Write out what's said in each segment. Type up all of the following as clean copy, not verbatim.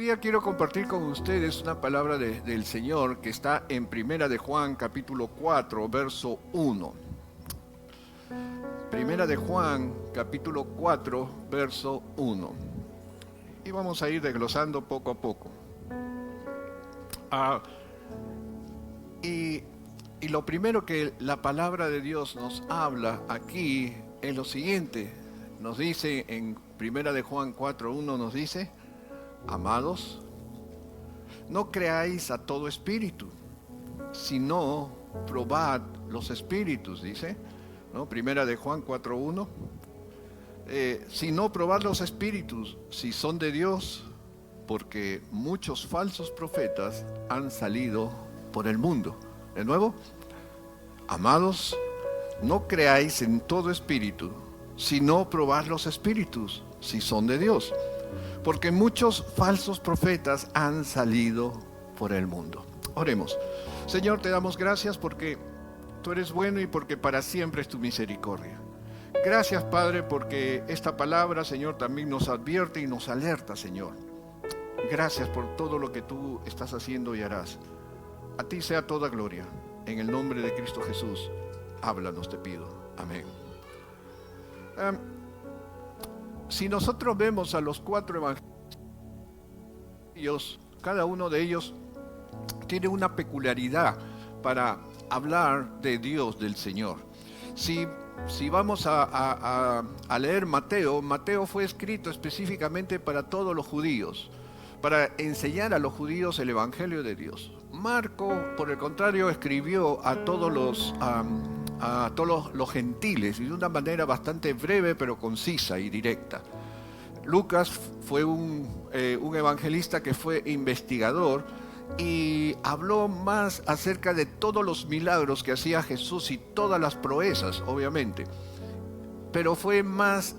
día quiero compartir con ustedes una palabra del Señor que está en Primera de Juan, capítulo 4, verso 1. Primera de Juan, capítulo 4, verso 1. Y vamos a ir desglosando poco a poco. Y lo primero que la palabra de Dios nos habla aquí es lo siguiente. Nos dice en Primera de Juan 4:1, nos dice: amados, no creáis a todo espíritu, sino probad los espíritus, dice, ¿no? Primera de Juan 4:1. Sino probad los espíritus, si son de Dios, porque muchos falsos profetas han salido por el mundo. De nuevo, amados, no creáis en todo espíritu, sino probad los espíritus, si son de Dios, porque muchos falsos profetas han salido por el mundo. Oremos. Señor, te damos gracias porque tú eres bueno y porque para siempre es tu misericordia. Gracias, Padre, porque esta palabra, Señor, también nos advierte y nos alerta, Señor. Gracias por todo lo que tú estás haciendo y harás. A ti sea toda gloria. En el nombre de Cristo Jesús, háblanos, te pido. Amén. Si nosotros vemos a los 4 evangelios, cada uno de ellos tiene una peculiaridad para hablar de Dios, del Señor. Si vamos a leer Mateo fue escrito específicamente para todos los judíos, para enseñar a los judíos el Evangelio de Dios. Marco, por el contrario, escribió a todos los gentiles, y de una manera bastante breve pero concisa y directa. Lucas fue un evangelista que fue investigador y habló más acerca de todos los milagros que hacía Jesús y todas las proezas, obviamente, pero fue más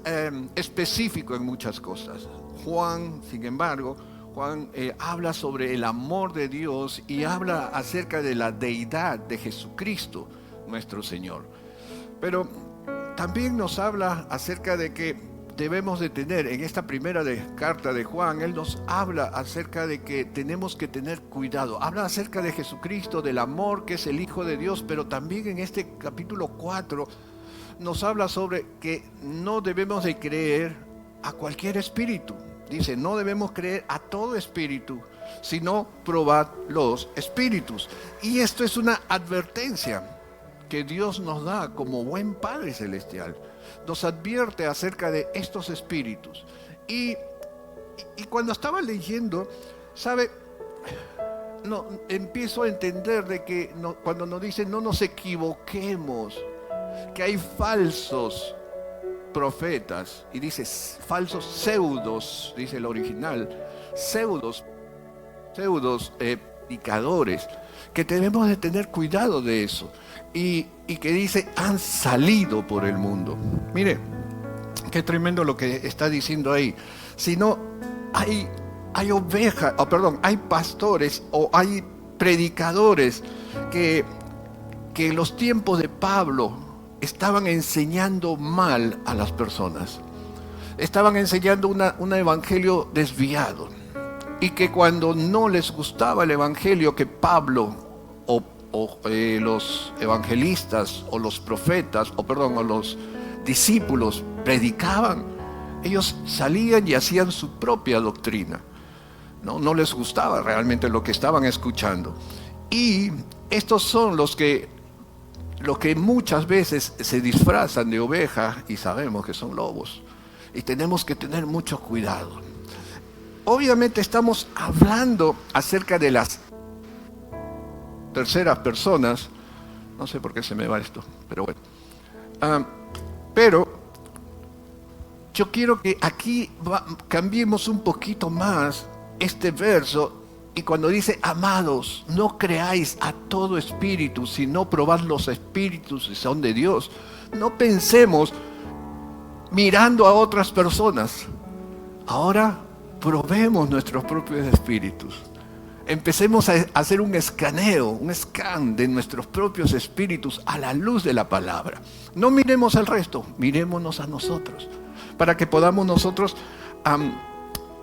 específico en muchas cosas. Juan, sin embargo, habla sobre el amor de Dios y habla acerca de la deidad de Jesucristo, nuestro Señor. Pero también nos habla acerca de que debemos de tener, en esta primera carta de Juan, él nos habla acerca de que tenemos que tener cuidado. Habla acerca de Jesucristo, del amor que es el Hijo de Dios, pero también en este capítulo 4 nos habla sobre que no debemos de creer a cualquier espíritu. Dice, no debemos creer a todo espíritu, sino probad los espíritus. Y esto es una advertencia que Dios nos da como buen Padre Celestial. Nos advierte acerca de estos espíritus. Y cuando estaba leyendo, ¿sabe? No, empiezo a entender de que cuando nos dicen no nos equivoquemos, que hay falsos profetas, y dice falsos pseudos, dice el original, pseudos predicadores, que debemos de tener cuidado de eso, y que dice han salido por el mundo. Mire, qué tremendo lo que está diciendo ahí. Si no hay ovejas, hay pastores o hay predicadores que en los tiempos de Pablo estaban enseñando mal a las personas, estaban enseñando un evangelio desviado, y que cuando no les gustaba el evangelio que Pablo o los evangelistas o los profetas o los discípulos predicaban, ellos salían y hacían su propia doctrina. No les gustaba realmente lo que estaban escuchando, y estos son los que muchas veces se disfrazan de oveja y sabemos que son lobos, y tenemos que tener mucho cuidado. Obviamente estamos hablando acerca de las terceras personas, no sé por qué se me va esto, pero bueno. Pero yo quiero que aquí cambiemos un poquito más este verso. Y cuando dice, amados, no creáis a todo espíritu, sino probad los espíritus si son de Dios. No pensemos mirando a otras personas. Ahora probemos nuestros propios espíritus. Empecemos a hacer un escaneo, un scan de nuestros propios espíritus a la luz de la palabra. No miremos al resto, mirémonos a nosotros, para que podamos nosotros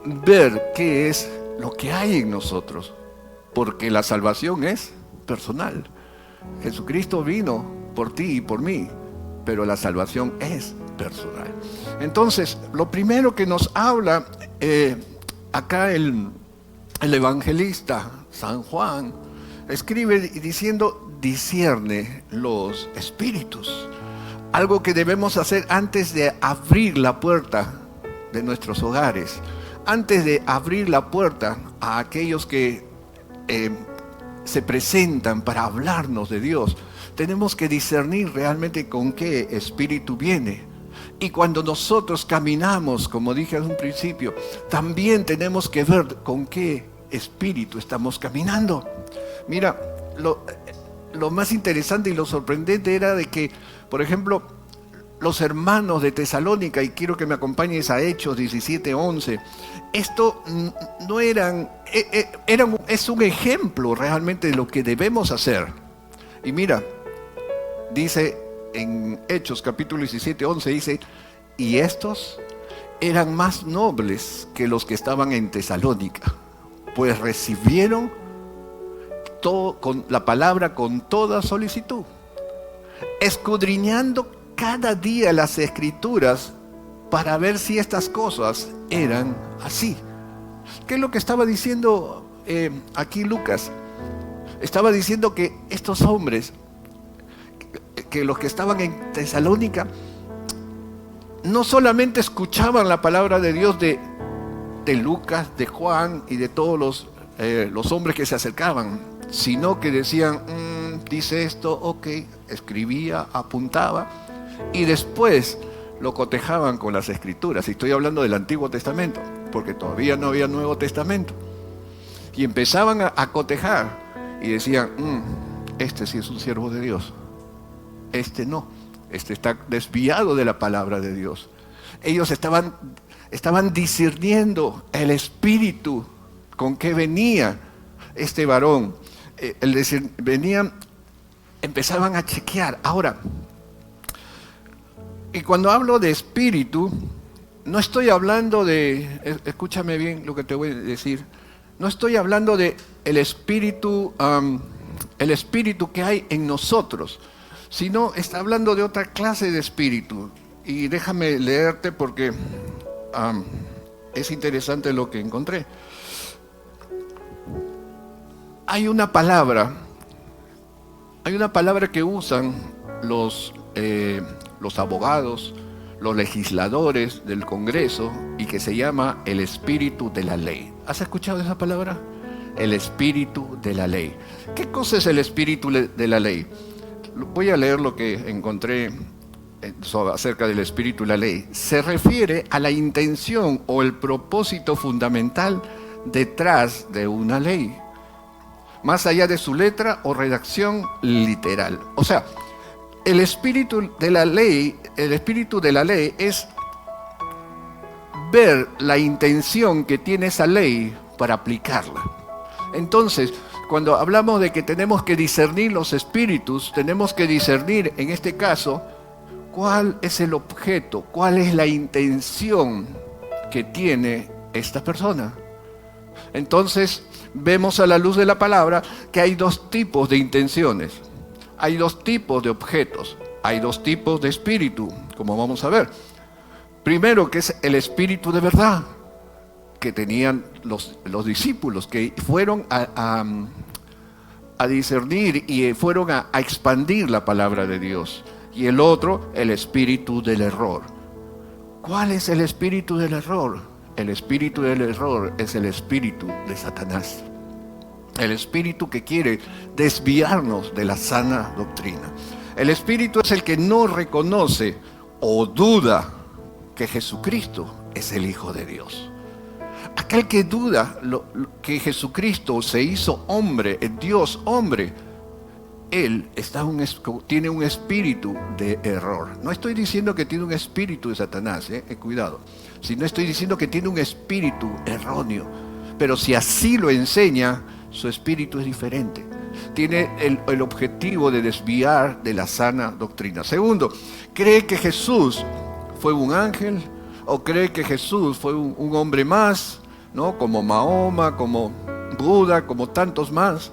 ver qué es lo que hay en nosotros, porque la salvación es personal. Jesucristo vino por ti y por mí, pero la salvación es personal. Entonces, lo primero que nos habla acá el evangelista San Juan, escribe diciendo: discierne los espíritus. Algo que debemos hacer antes de abrir la puerta de nuestros hogares, antes de abrir la puerta a aquellos que se presentan para hablarnos de Dios. Tenemos que discernir realmente con qué espíritu viene. Y cuando nosotros caminamos, como dije en un principio, también tenemos que ver con qué espíritu estamos caminando. Mira, lo más interesante y lo sorprendente era de que, por ejemplo, los hermanos de Tesalónica, y quiero que me acompañes a Hechos 17:11, esto no es un ejemplo realmente de lo que debemos hacer. Y mira, dice en Hechos capítulo 17:11, dice: y estos eran más nobles que los que estaban en Tesalónica, pues recibieron con la palabra con toda solicitud, escudriñando cada día las escrituras para ver si estas cosas eran así. ¿Qué es lo que estaba diciendo aquí Lucas? Estaba diciendo que estos hombres, que los que estaban en Tesalónica, no solamente escuchaban la palabra de Dios de Lucas, de Juan y de todos los hombres que se acercaban, sino que decían: dice esto, ok, escribía, apuntaba, y después lo cotejaban con las escrituras. Y estoy hablando del Antiguo Testamento, porque todavía no había Nuevo Testamento. Y empezaban a cotejar y decían: este sí es un siervo de Dios, este no, este está desviado de la palabra de Dios. Ellos estaban discerniendo el espíritu con que venía este varón. Empezaban a chequear. Ahora, y cuando hablo de espíritu, no estoy hablando escúchame bien lo que te voy a decir, no estoy hablando de el espíritu que hay en nosotros, sino está hablando de otra clase de espíritu. Y déjame leerte porque es interesante lo que encontré. Hay una palabra que usan los abogados, los legisladores del Congreso, y que se llama el espíritu de la ley. ¿Has escuchado esa palabra? El espíritu de la ley. ¿Qué cosa es el espíritu de la ley? Voy a leer lo que encontré acerca del espíritu de la ley. Se refiere a la intención o el propósito fundamental detrás de una ley, más allá de su letra o redacción literal. O sea, el espíritu de la ley es ver la intención que tiene esa ley para aplicarla. Entonces, cuando hablamos de que tenemos que discernir los espíritus, tenemos que discernir, en este caso, cuál es el objeto, cuál es la intención que tiene esta persona. Entonces, vemos a la luz de la palabra que hay dos tipos de intenciones, hay dos tipos de objetos, hay dos tipos de espíritu, como vamos a ver. Primero, que es el espíritu de verdad que tenían los discípulos, que fueron a discernir y fueron a expandir la palabra de Dios. Y el otro, el espíritu del error. ¿Cuál es el espíritu del error? El espíritu del error es el espíritu de Satanás. El espíritu que quiere desviarnos de la sana doctrina. El espíritu es el que no reconoce o duda que Jesucristo es el Hijo de Dios. Aquel que duda que Jesucristo se hizo hombre, el Dios hombre, él tiene un espíritu de error. No estoy diciendo que tiene un espíritu de Satanás, cuidado. Sino estoy diciendo que tiene un espíritu erróneo. Pero si así lo enseña, su espíritu es diferente. Tiene el objetivo de desviar de la sana doctrina. Segundo, cree que Jesús fue un ángel o cree que Jesús fue un hombre más ¿no? Como Mahoma, como Buda, como tantos más.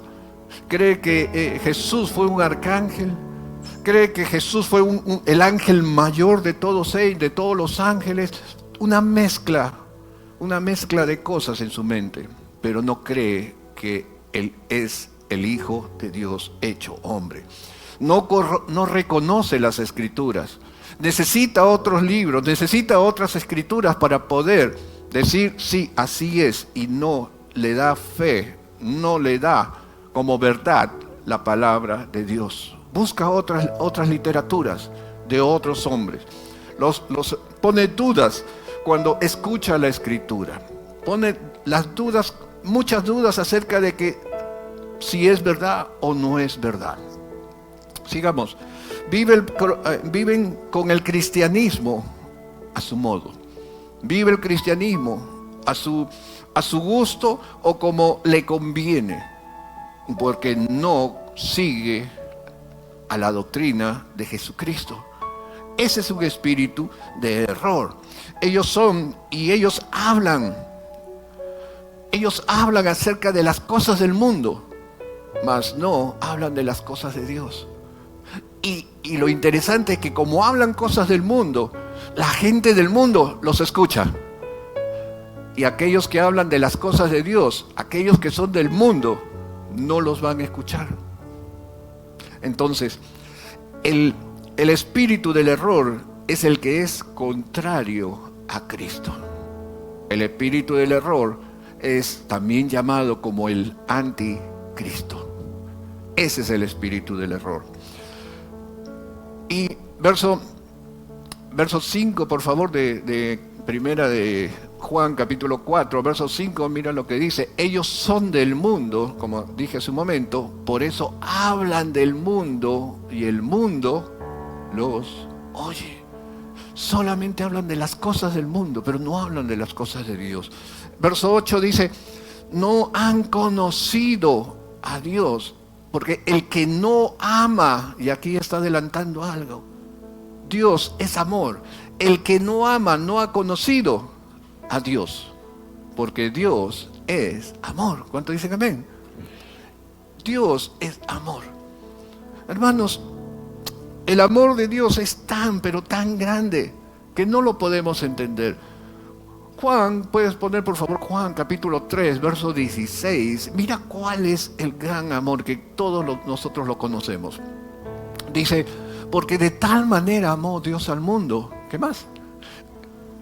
Cree que Jesús fue un arcángel. Cree que Jesús fue el ángel mayor de todos ellos, de todos los ángeles. Una mezcla de cosas en su mente, pero no cree que Él es el Hijo de Dios hecho hombre. No reconoce las Escrituras. Necesita otros libros, necesita otras Escrituras para poder decir, sí, así es, y no le da fe, no le da como verdad la palabra de Dios. Busca otras literaturas de otros hombres. Pone dudas cuando escucha la Escritura. Pone muchas dudas acerca de que si es verdad o no es verdad. Sigamos. Viven con el cristianismo a su modo. Vive el cristianismo a su gusto o como le conviene, porque no sigue a la doctrina de Jesucristo. Ese es un espíritu de error. Ellos hablan acerca de las cosas del mundo, mas no hablan de las cosas de Dios. Y lo interesante es que como hablan cosas del mundo, la gente del mundo los escucha. Y aquellos que hablan de las cosas de Dios, aquellos que son del mundo, no los van a escuchar. Entonces, el espíritu del error es el que es contrario a Cristo. El espíritu del error es también llamado como el anticristo. Ese es el espíritu del error. Y verso 5, por favor, de primera de Juan, capítulo 4, verso 5, mira lo que dice. Ellos son del mundo, como dije hace un momento, por eso hablan del mundo y el mundo los oye. Solamente hablan de las cosas del mundo, pero no hablan de las cosas de Dios. Verso 8 dice, no han conocido a Dios. Porque el que no ama, y aquí está adelantando algo, Dios es amor. El que no ama no ha conocido a Dios, porque Dios es amor. ¿Cuánto dicen amén? Dios es amor. Hermanos, el amor de Dios es tan, pero tan grande, que no lo podemos entender. Juan, puedes poner por favor Juan capítulo 3, verso 16. Mira cuál es el gran amor que todos nosotros lo conocemos. Dice, porque de tal manera amó Dios al mundo, ¿qué más?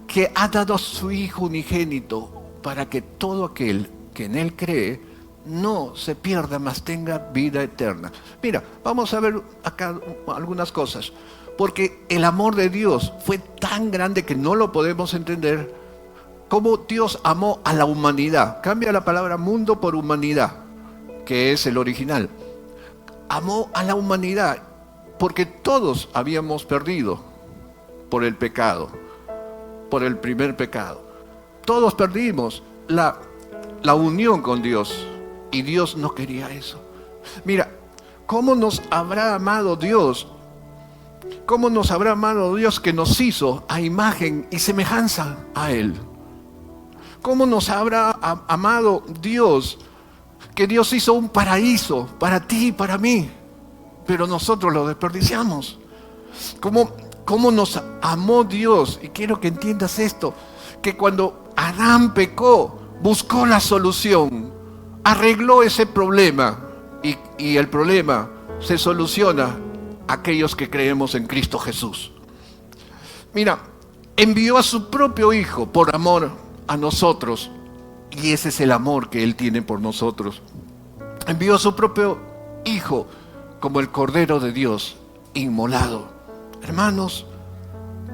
Que ha dado a su Hijo unigénito para que todo aquel que en Él cree no se pierda, mas tenga vida eterna. Mira, vamos a ver acá algunas cosas. Porque el amor de Dios fue tan grande que no lo podemos entender. Cómo Dios amó a la humanidad. Cambia la palabra mundo por humanidad, que es el original. Amó a la humanidad porque todos habíamos perdido por el pecado, por el primer pecado. Todos perdimos la unión con Dios y Dios no quería eso. Mira, ¿cómo nos habrá amado Dios? ¿Cómo nos habrá amado Dios que nos hizo a imagen y semejanza a Él? ¿Cómo nos habrá amado Dios? Que Dios hizo un paraíso para ti y para mí, pero nosotros lo desperdiciamos. ¿Cómo nos amó Dios? Y quiero que entiendas esto, que cuando Adán pecó, buscó la solución, arregló ese problema, y el problema se soluciona a aquellos que creemos en Cristo Jesús. Mira, envió a su propio Hijo por amor a nosotros, y ese es el amor que Él tiene por nosotros. Envió a su propio Hijo como el Cordero de Dios inmolado, hermanos,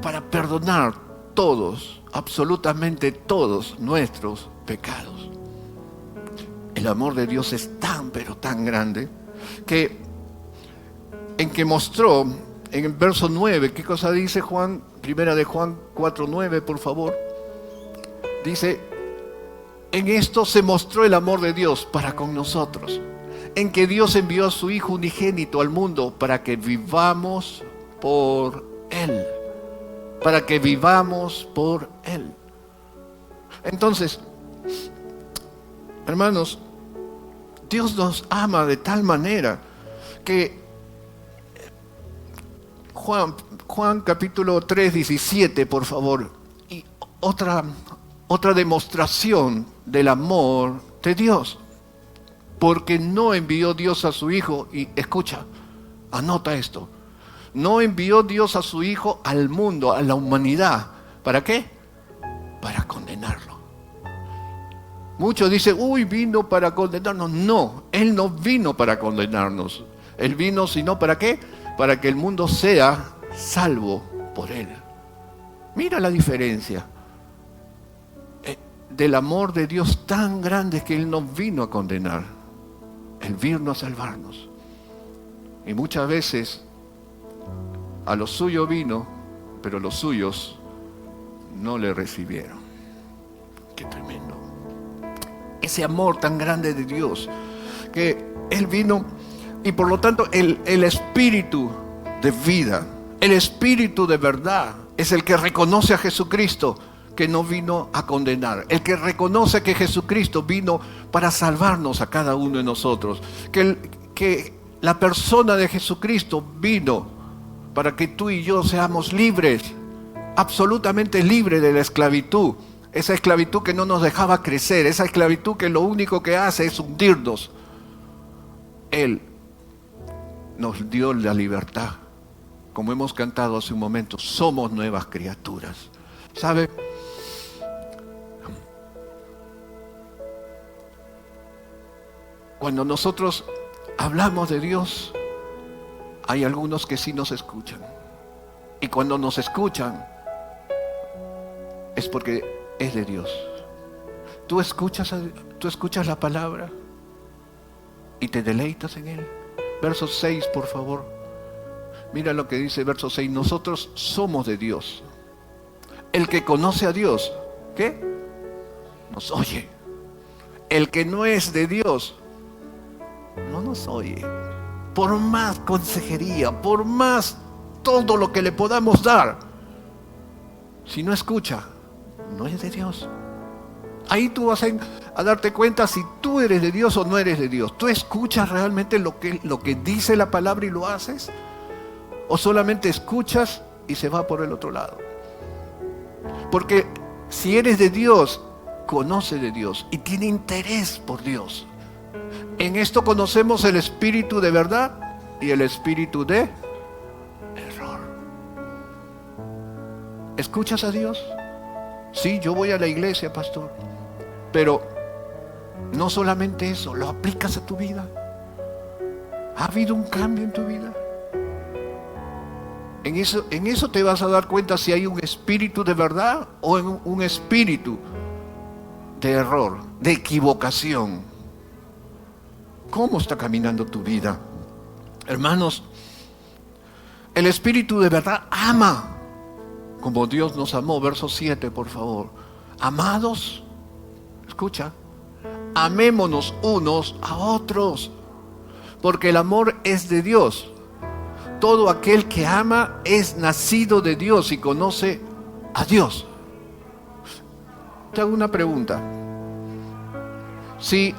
para perdonar todos, absolutamente todos nuestros pecados. El amor de Dios es tan, pero tan grande, que mostró en el verso 9, ¿qué cosa dice Juan? Primera de Juan 4:9, por favor. Dice, en esto se mostró el amor de Dios para con nosotros, en que Dios envió a su Hijo unigénito al mundo para que vivamos por Él. Para que vivamos por Él. Entonces, Hermanos, Dios nos ama de tal manera que Juan capítulo 3, 17, por favor. Y otra demostración del amor de Dios. Porque no envió Dios a su Hijo, y escucha, anota esto. No envió Dios a su Hijo al mundo, a la humanidad. ¿Para qué? Para condenarlo. Muchos dicen, vino para condenarnos. No, Él no vino para condenarnos. Él vino, sino ¿para qué? Para que el mundo sea salvo por Él. Mira la diferencia del amor de Dios tan grande, que Él no vino a condenar. Él vino a salvarnos. Y muchas veces a los suyos vino, pero los suyos no le recibieron. Qué tremendo. Ese amor tan grande de Dios, que Él vino, y por lo tanto el espíritu de vida, el espíritu de verdad, es el que reconoce a Jesucristo, que no vino a condenar. El que reconoce que Jesucristo vino para salvarnos a cada uno de nosotros. Que la persona de Jesucristo vino para que tú y yo seamos libres, absolutamente libres de la esclavitud. Esa esclavitud que no nos dejaba crecer, esa esclavitud que lo único que hace es hundirnos. Él nos dio la libertad. Como hemos cantado hace un momento, somos nuevas criaturas. ¿Sabe? Cuando nosotros hablamos de Dios, hay algunos que sí nos escuchan. Y cuando nos escuchan, es porque es de Dios. Tú escuchas la palabra y te deleitas en Él. Verso 6, por favor. Mira lo que dice verso 6. Nosotros somos de Dios. El que conoce a Dios, ¿qué? Nos oye. El que no es de Dios, no nos oye. Por más consejería, por más todo lo que le podamos dar, si no escucha, no es de Dios. Ahí tú vas a darte cuenta si tú eres de Dios o no eres de Dios. ¿Tú escuchas realmente lo que dice la palabra y lo haces? ¿O solamente escuchas y se va por el otro lado? Porque si eres de Dios, conoce de Dios y tiene interés por Dios. En esto conocemos el espíritu de verdad y el espíritu de error. ¿Escuchas a Dios? Sí, yo voy a la iglesia, pastor. Pero no solamente eso, lo aplicas a tu vida. ¿Ha habido un cambio en tu vida? En eso te vas a dar cuenta si hay un espíritu de verdad o un espíritu de error, de equivocación. ¿Cómo está caminando tu vida? Hermanos, el espíritu de verdad ama como Dios nos amó. Verso 7, por favor. Amados, escucha, amémonos unos a otros, porque el amor es de Dios. Todo aquel que ama es nacido de Dios y conoce a Dios. Te hago una pregunta. Si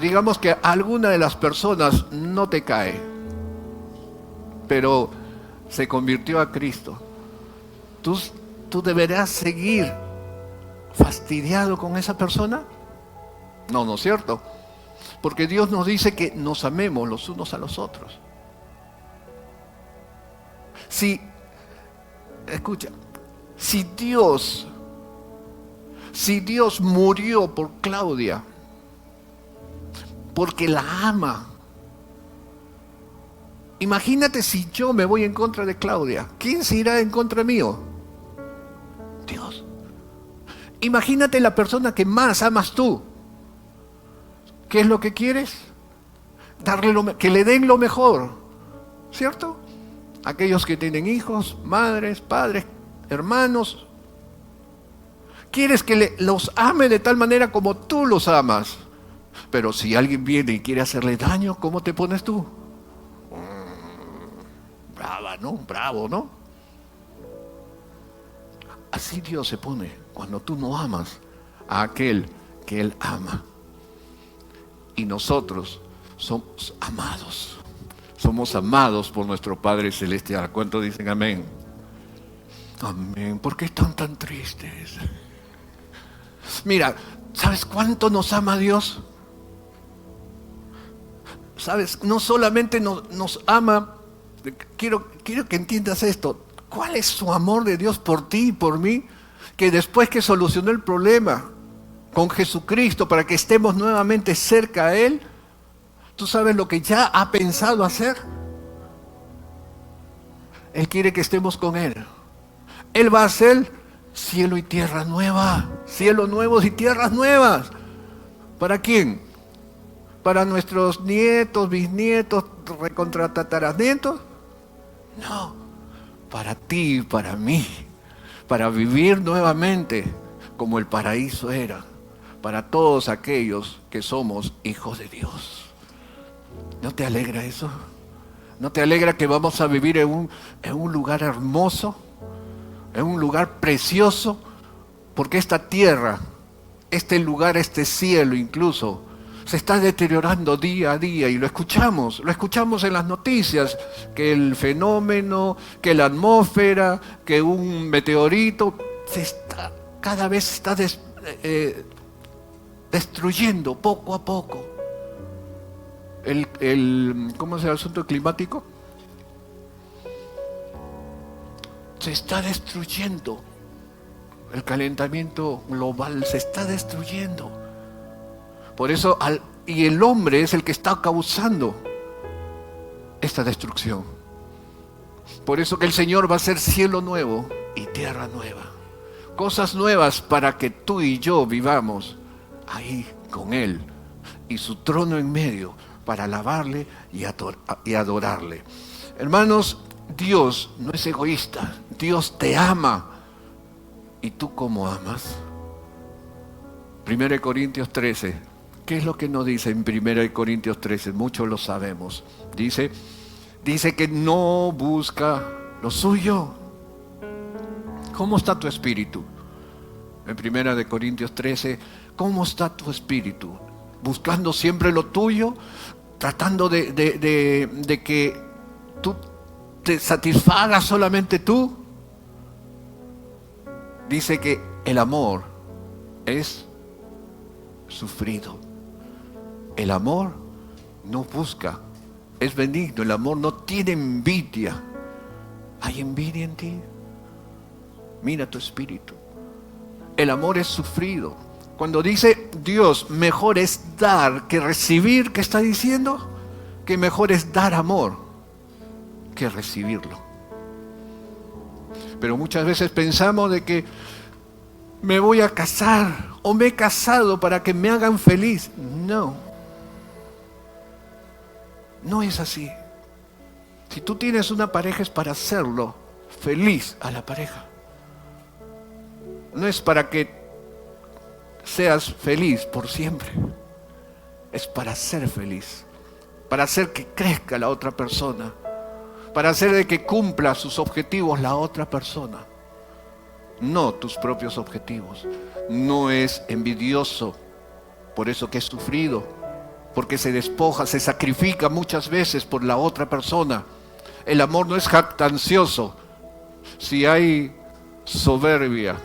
digamos que alguna de las personas no te cae, pero se convirtió a Cristo, ¿tú deberás seguir fastidiado con esa persona? No, ¿no es cierto? Porque Dios nos dice que nos amemos los unos a los otros. Escucha, si Dios murió por Claudia, porque la ama, imagínate si yo me voy en contra de Claudia, ¿quién se irá en contra mío? Dios. Imagínate la persona que más amas tú. ¿Qué es lo que quieres? Que le den lo mejor, ¿cierto? Aquellos que tienen hijos, madres, padres, hermanos. Quieres que los ame de tal manera como tú los amas. Pero si alguien viene y quiere hacerle daño, ¿cómo te pones tú? Brava, ¿no? Bravo, ¿no? Así Dios se pone cuando tú no amas a aquel que Él ama. Y nosotros somos amados. Somos amados por nuestro Padre Celestial. ¿Cuántos dicen amén? Amén. ¿Por qué están tan tristes? Mira, ¿sabes cuánto nos ama Dios? ¿Sabes? No solamente nos ama, quiero que entiendas esto. ¿Cuál es su amor de Dios por ti y por mí? Que después que solucionó el problema con Jesucristo para que estemos nuevamente cerca a Él, ¿tú sabes lo que ya ha pensado hacer? Él quiere que estemos con Él. Él va a hacer cielo y tierra nueva, cielos nuevos y tierras nuevas. ¿Para quién? ¿Para nuestros nietos, bisnietos, recontratataranietos? No, para ti y para mí, para vivir nuevamente como el paraíso era, para todos aquellos que somos hijos de Dios. ¿No te alegra eso? ¿No te alegra que vamos a vivir en un lugar hermoso, en un lugar precioso? Porque esta tierra, este lugar, este cielo incluso, se está deteriorando día a día y lo escuchamos en las noticias, que el fenómeno, que la atmósfera, que un meteorito, cada vez se está destruyendo poco a poco. ¿Cómo es el asunto climático? Se está destruyendo. El calentamiento global se está destruyendo. Por eso, y el hombre es el que está causando esta destrucción. Por eso que el Señor va a hacer cielo nuevo y tierra nueva. Cosas nuevas para que tú y yo vivamos ahí con Él y su trono en medio para alabarle y adorarle. Hermanos, Dios no es egoísta. Dios te ama. ¿Y tú cómo amas? 1 Corintios 13. ¿Qué es lo que nos dice en 1 Corintios 13? Muchos lo sabemos. Dice que no busca lo suyo. ¿Cómo está tu espíritu? En 1 Corintios 13, ¿cómo está tu espíritu? ¿Buscando siempre lo tuyo? ¿Tratando de que tú te satisfagas solamente tú? Dice que el amor es sufrido. El amor no busca, es benigno. El amor no tiene envidia. ¿Hay envidia en ti? Mira tu espíritu. El amor es sufrido. Cuando dice Dios, mejor es dar que recibir, ¿qué está diciendo? Que mejor es dar amor que recibirlo. Pero muchas veces pensamos de que me voy a casar o me he casado para que me hagan feliz. No. No es así. Si tú tienes una pareja es para hacerlo feliz a la pareja. No es para que seas feliz por siempre. Es para ser feliz. Para hacer que crezca la otra persona. Para hacer de que cumpla sus objetivos la otra persona. No tus propios objetivos. No es envidioso. Por eso que es sufrido. Porque se despoja, se sacrifica muchas veces por la otra persona. El amor no es jactancioso. Si hay soberbia,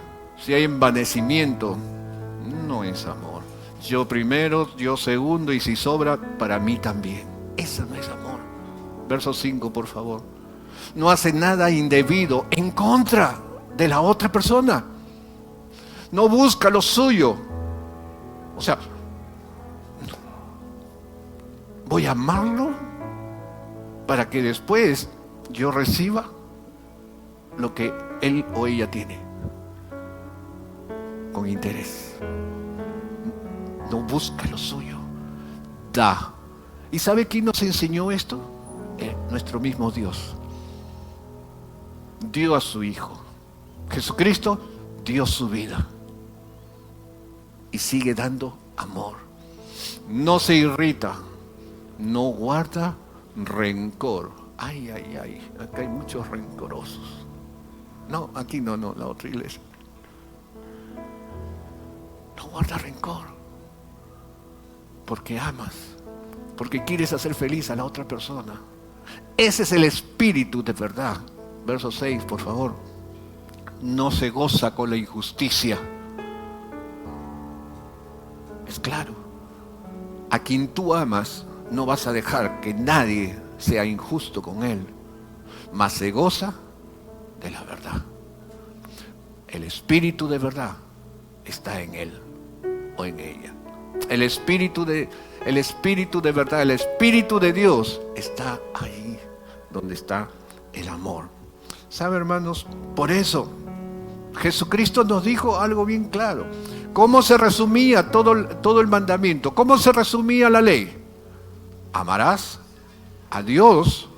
si hay envanecimiento, no es amor. Yo primero, yo segundo, y si sobra, para mí también. Eso no es amor. Verso 5, por favor. No hace nada indebido en contra de la otra persona. No busca lo suyo. O sea, voy a amarlo para que después yo reciba lo que él o ella tiene. Con interés. No busca lo suyo. Da. ¿Y sabe quién nos enseñó esto? Nuestro mismo Dios. Dio a su Hijo. Jesucristo dio su vida. Y sigue dando amor. No se irrita. No guarda rencor. Ay, ay, ay. Acá hay muchos rencorosos. No, aquí no, la otra iglesia. No guarda rencor. Porque amas, porque quieres hacer feliz a la otra persona. Ese es el espíritu de verdad. Verso 6, por favor. No se goza con la injusticia. Es claro. A quien tú amas, no vas a dejar que nadie sea injusto con él, mas se goza de la verdad. El espíritu de verdad está en él o en ella. El espíritu de verdad, el espíritu de Dios está ahí donde está el amor. ¿Sabe, hermanos? Por eso Jesucristo nos dijo algo bien claro. ¿Cómo se resumía todo el mandamiento? ¿Cómo se resumía la ley? Amarás a Dios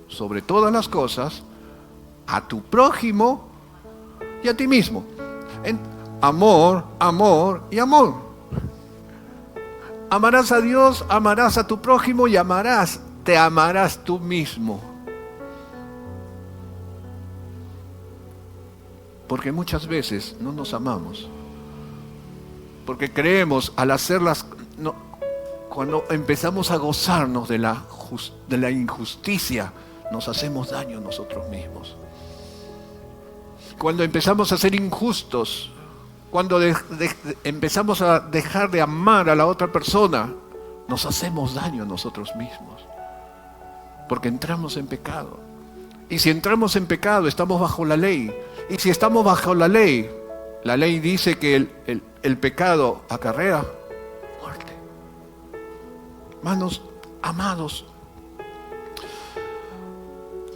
sobre todas las cosas, a tu prójimo y a ti mismo. Amor, amor y amor. Amarás a Dios, amarás a tu prójimo y te amarás tú mismo. Porque muchas veces no nos amamos. Porque creemos al hacerlas, cuando empezamos a gozarnos de la injusticia, nos hacemos daño nosotros mismos. Cuando empezamos a ser injustos, cuando empezamos a dejar de amar a la otra persona, nos hacemos daño a nosotros mismos. Porque entramos en pecado. Y si entramos en pecado, estamos bajo la ley. Y si estamos bajo la ley dice que el pecado acarrea muerte. Hermanos, amados,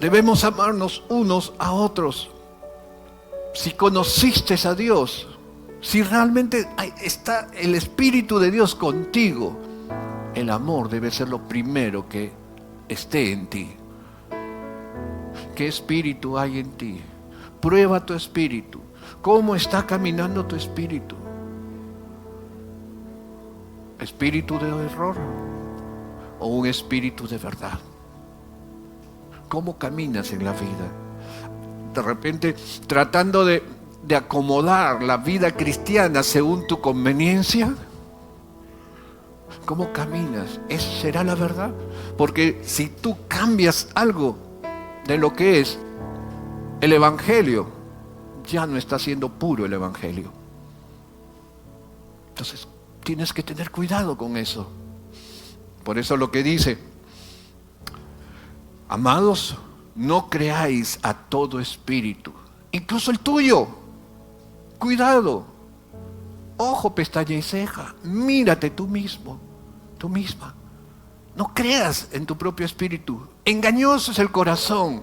debemos amarnos unos a otros. Si conociste a Dios, si realmente está el Espíritu de Dios contigo, el amor debe ser lo primero que esté en ti. ¿Qué espíritu hay en ti? Prueba tu espíritu. ¿Cómo está caminando tu espíritu? ¿Espíritu de error o un espíritu de verdad? ¿Cómo caminas en la vida? De repente tratando de acomodar la vida cristiana según tu conveniencia. ¿Cómo caminas? ¿Esa será la verdad? Porque si tú cambias algo de lo que es el Evangelio, ya no está siendo puro el Evangelio. Entonces tienes que tener cuidado con eso. Por eso lo que dice: amados, no creáis a todo espíritu, incluso el tuyo. Cuidado. Ojo, pestaña y ceja. Mírate tú mismo, tú misma. No creas en tu propio espíritu. Engañoso es el corazón.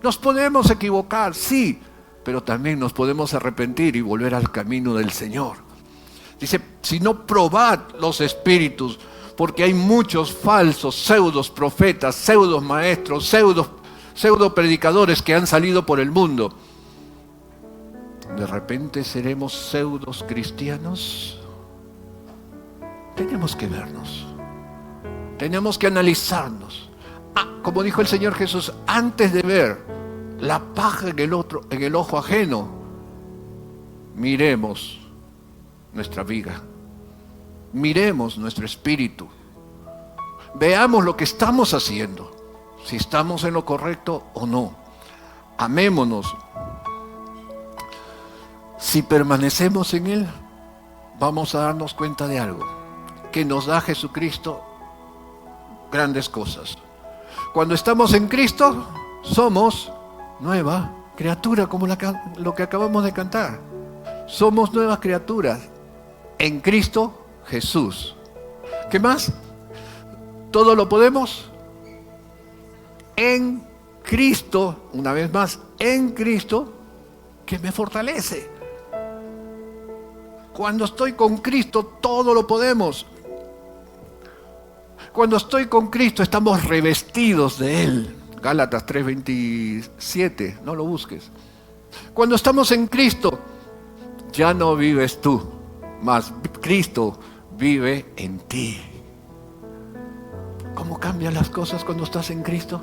Nos podemos equivocar, sí, pero también nos podemos arrepentir y volver al camino del Señor. Dice, si no, probad los espíritus, porque hay muchos falsos pseudos profetas, pseudos maestros, pseudo predicadores que han salido por el mundo. De repente seremos pseudos cristianos. Tenemos que vernos, tenemos que analizarnos. Como dijo el Señor Jesús, antes de ver la paja en el ojo ajeno, miremos nuestra viga, miremos nuestro espíritu, veamos lo que estamos haciendo, si estamos en lo correcto o no. Amémonos. Si permanecemos en Él, vamos a darnos cuenta de algo, que nos da Jesucristo grandes cosas. Cuando estamos en Cristo, somos nueva criatura, como lo que acabamos de cantar. Somos nuevas criaturas en Cristo Jesús. ¿Qué más? Todo lo podemos en Cristo, una vez más, en Cristo, que me fortalece. Cuando estoy con Cristo, todo lo podemos. Cuando estoy con Cristo, estamos revestidos de Él. Gálatas 3:27, no lo busques. Cuando estamos en Cristo, ya no vives tú, mas Cristo vive en ti. ¿Cómo cambian las cosas cuando estás en Cristo?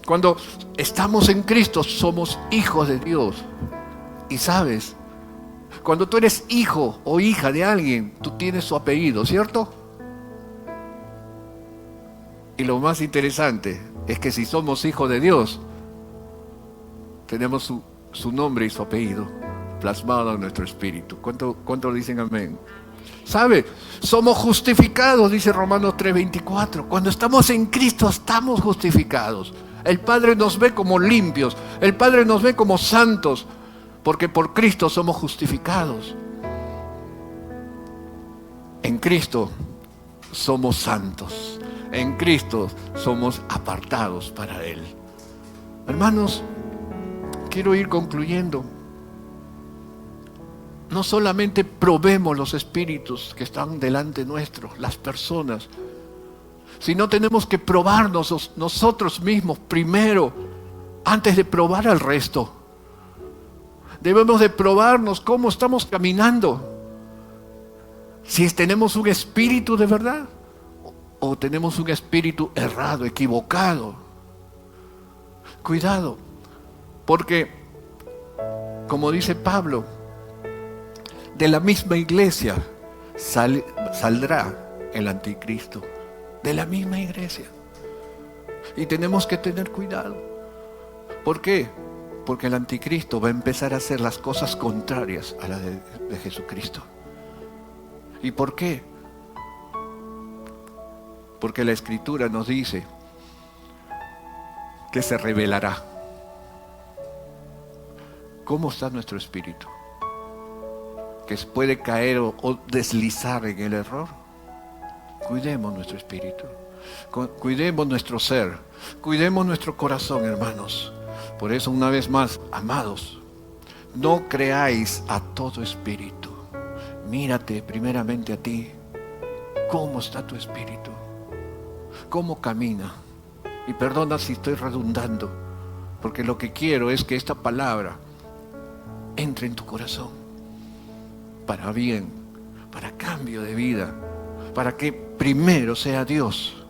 Cuando estamos en Cristo, somos hijos de Dios. Y sabes, cuando tú eres hijo o hija de alguien, tú tienes su apellido, ¿cierto? Y lo más interesante es que si somos hijos de Dios, tenemos su nombre y su apellido plasmado en nuestro espíritu. ¿Cuánto dicen amén? ¿Sabe? Somos justificados, dice Romanos 3:24. Cuando estamos en Cristo estamos justificados. El Padre nos ve como limpios, el Padre nos ve como santos, porque por Cristo somos justificados. En Cristo somos santos, en Cristo somos apartados para Él. Hermanos, quiero ir concluyendo. No solamente probemos los espíritus que están delante nuestro, las personas, sino tenemos que probarnos nosotros mismos primero, antes de probar al resto. Debemos de probarnos cómo estamos caminando. Si tenemos un espíritu de verdad o tenemos un espíritu errado, equivocado. Cuidado, porque como dice Pablo, de la misma iglesia saldrá el anticristo. De la misma iglesia. Y tenemos que tener cuidado. ¿Por qué? Porque el anticristo va a empezar a hacer las cosas contrarias a las de Jesucristo. ¿Y por qué? Porque la Escritura nos dice que se revelará. ¿Cómo está nuestro espíritu? ¿Que puede caer o deslizar en el error? Cuidemos nuestro espíritu, cuidemos nuestro ser, cuidemos nuestro corazón, hermanos. Por eso, una vez más, amados, no creáis a todo espíritu. Mírate primeramente a ti. ¿Cómo está tu espíritu? ¿Cómo camina? Y perdona si estoy redundando, porque lo que quiero es que esta palabra entre en tu corazón, para bien, para cambio de vida, para que primero sea Dios,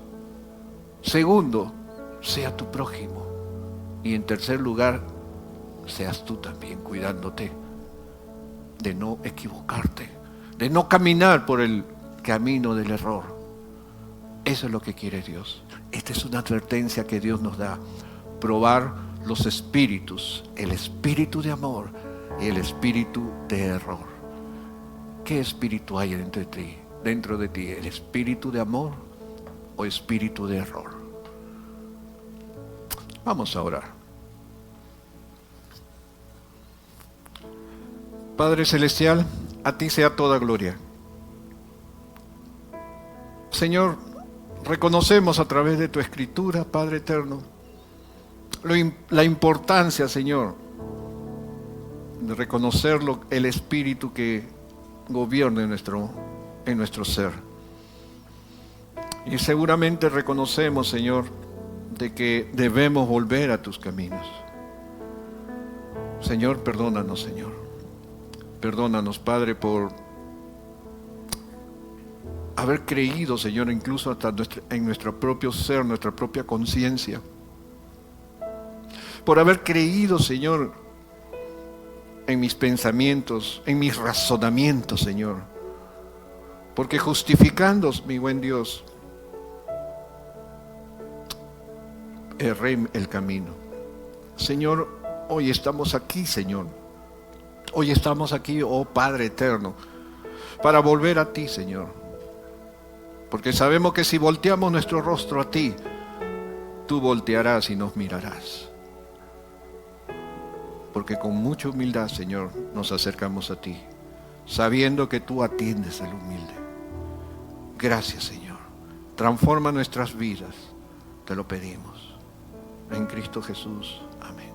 segundo sea tu prójimo, y en tercer lugar seas tú también, cuidándote de no equivocarte, de no caminar por el camino del error. Eso es lo que quiere Dios. Esta es una advertencia que Dios nos da: probar los espíritus, el espíritu de amor y el espíritu de error. ¿Qué espíritu hay dentro de ti? ¿El espíritu de amor o espíritu de error? Vamos a orar. Padre Celestial, a ti sea toda gloria. Señor, reconocemos a través de tu Escritura, Padre eterno, la importancia, Señor, de reconocer el espíritu que gobierna en nuestro ser. Y seguramente reconocemos, Señor, de que debemos volver a tus caminos. Señor, perdónanos, Señor. Perdónanos, Padre, por haber creído, Señor, incluso hasta en nuestro propio ser, nuestra propia conciencia. Por haber creído, Señor, en mis pensamientos, en mis razonamientos, Señor. Porque justificándoos, mi buen Dios, erré el camino. Señor, hoy estamos aquí, Señor. Hoy estamos aquí, oh Padre eterno, para volver a ti, Señor. Porque sabemos que si volteamos nuestro rostro a ti, tú voltearás y nos mirarás. Porque con mucha humildad, Señor, nos acercamos a ti, sabiendo que tú atiendes al humilde. Gracias, Señor. Transforma nuestras vidas, te lo pedimos. En Cristo Jesús. Amén.